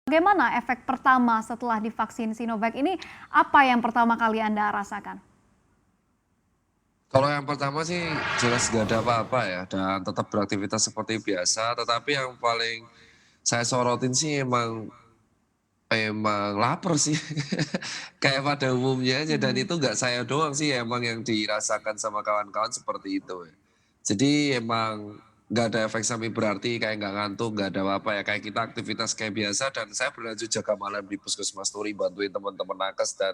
Bagaimana efek pertama setelah divaksin Sinovac ini? Apa yang pertama kali Anda rasakan? Kalau yang pertama sih jelas nggak ada apa-apa ya dan tetap beraktivitas seperti biasa, tetapi yang paling saya sorotin sih emang lapar sih, kayak pada umumnya aja dan Mhm. itu nggak saya doang sih emang yang dirasakan sama kawan-kawan seperti itu ya. Jadi emang nggak ada efek samping berarti kayak nggak ngantuk, nggak ada apa-apa ya, kayak kita aktivitas kayak biasa dan saya berlanjut jaga malam di Puskesmas Turi bantuin teman-teman nakes dan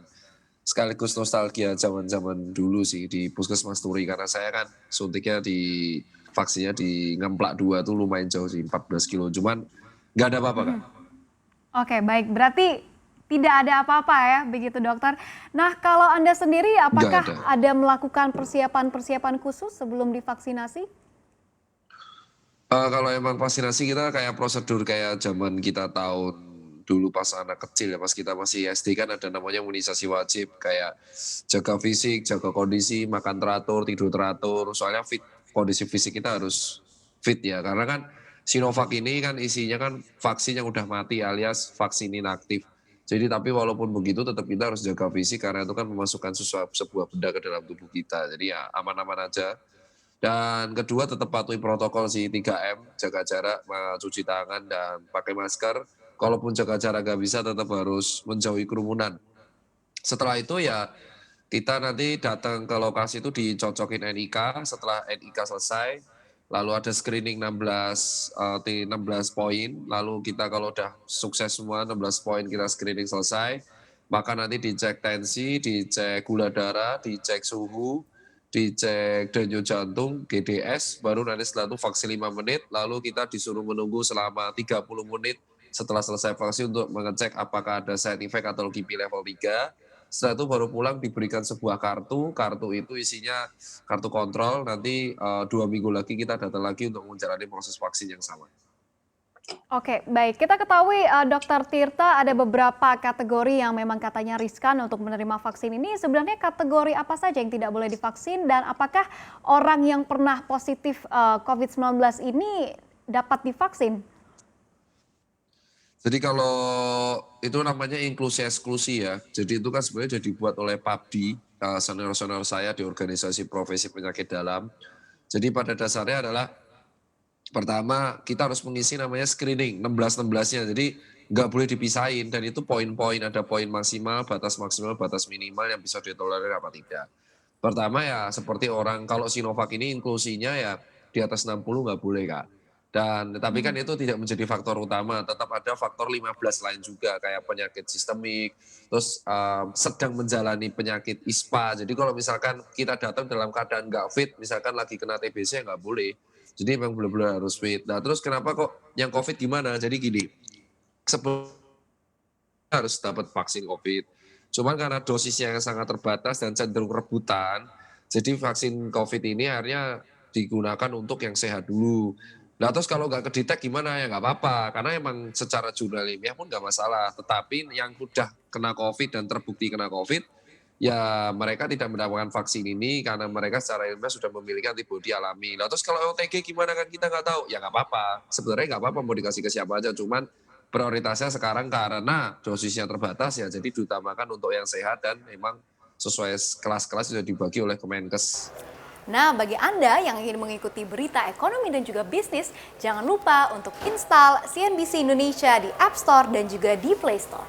sekaligus nostalgia zaman-zaman dulu sih di Puskesmas Turi karena saya kan suntiknya vaksinnya di Ngemplak 2 tuh lumayan jauh sih 14 kilo, cuman nggak ada apa-apa, Kak. Mhm. Oke, baik. Berarti tidak ada apa-apa ya, begitu dokter. Nah, kalau Anda sendiri Nggak apakah ada. ada melakukan persiapan-persiapan khusus sebelum divaksinasi? Kalau emang vaksinasi kita kayak prosedur kayak zaman kita tahun dulu pas anak kecil ya, pas kita masih SD kan ada namanya imunisasi wajib, kayak jaga fisik, jaga kondisi, makan teratur, tidur teratur, soalnya kondisi fisik kita harus fit ya, karena kan Sinovac ini kan isinya kan vaksin yang udah mati alias vaksin inaktif. Jadi tapi walaupun begitu tetap kita harus jaga fisik karena itu kan memasukkan sebuah benda ke dalam tubuh kita, jadi ya aman-aman aja. Dan kedua tetap patuhi protokol sih 3M, jaga jarak, cuci tangan, dan pakai masker. Kalaupun jaga jarak nggak bisa tetap harus menjauhi kerumunan. Setelah itu ya kita nanti datang ke lokasi itu dicocokin NIK, setelah NIK selesai, lalu ada screening 16 poin, lalu kita kalau udah sukses semua 16 poin kita screening selesai, maka nanti dicek tensi, dicek gula darah, dicek suhu, dicek denyut jantung, GDS, baru nanti setelah itu vaksin 5 menit, lalu kita disuruh menunggu selama 30 menit setelah selesai vaksin untuk mengecek apakah ada side effect atau kipi level 3. Setelah itu baru pulang diberikan sebuah kartu itu isinya kartu kontrol, nanti 2 minggu lagi kita datang lagi untuk menjalani proses vaksin yang sama. Oke, baik. Kita ketahui Dokter Tirta ada beberapa kategori yang memang katanya riskan untuk menerima vaksin ini. Sebenarnya kategori apa saja yang tidak boleh divaksin dan apakah orang yang pernah positif COVID-19 ini dapat divaksin? Jadi kalau itu namanya inklusi eksklusi ya, jadi itu kan sebenarnya jadi dibuat oleh PABDI, senior-senior saya di organisasi profesi penyakit dalam. Jadi pada dasarnya adalah pertama, kita harus mengisi namanya screening, 16-16-nya. Jadi nggak boleh dipisahin dan itu poin-poin, ada poin maksimal, batas minimal yang bisa ditolerir apa tidak. Pertama ya seperti orang kalau Sinovac ini inklusinya ya di atas 60 nggak boleh, Kak. Dan tapi kan Mhm. itu tidak menjadi faktor utama, tetap ada faktor 15 lain juga kayak penyakit sistemik, terus sedang menjalani penyakit ISPA. Jadi kalau misalkan kita datang dalam keadaan nggak fit, misalkan lagi kena TBC ya nggak boleh. Jadi memang benar-benar harus fit. Nah terus kenapa kok yang COVID gimana? Jadi gini, sebelum harus dapat vaksin COVID. Cuman karena dosisnya yang sangat terbatas dan cenderung rebutan, jadi vaksin COVID ini akhirnya digunakan untuk yang sehat dulu. Nah terus kalau nggak kedetek gimana ya nggak apa-apa, karena emang secara jurnal ilmiah pun nggak masalah. Tetapi yang udah kena COVID dan terbukti kena COVID, ya mereka tidak mendapatkan vaksin ini karena mereka secara ilmiah sudah memiliki antibodi alami. Nah terus kalau OTG gimana kan kita nggak tahu, ya nggak apa-apa. Sebenarnya nggak apa-apa mau dikasih ke siapa aja, cuman prioritasnya sekarang karena dosisnya terbatas ya jadi diutamakan untuk yang sehat dan memang sesuai kelas-kelas sudah dibagi oleh Kemenkes. Nah, bagi Anda yang ingin mengikuti berita ekonomi dan juga bisnis, jangan lupa untuk install CNBC Indonesia di App Store dan juga di Play Store.